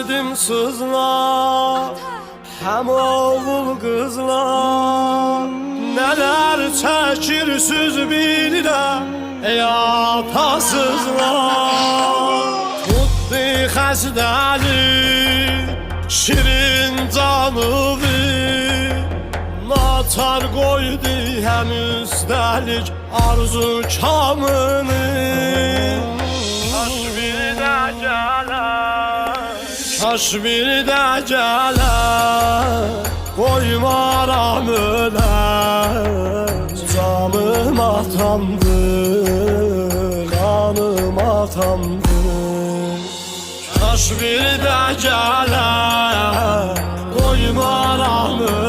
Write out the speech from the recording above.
verdim sızlar, hem oğul kızlar. Neler çekirsiz bilirəm ey atasızlar. Tutdu xəstəli şirin canıvi, naçar koydu hem üstelik arzu kamını. Kaş bir de gələr, kaş bir de gələr, koymaram ölər. Canım atamdır, kanım atamdır. Kaş bir de gələr, koymaram ölər.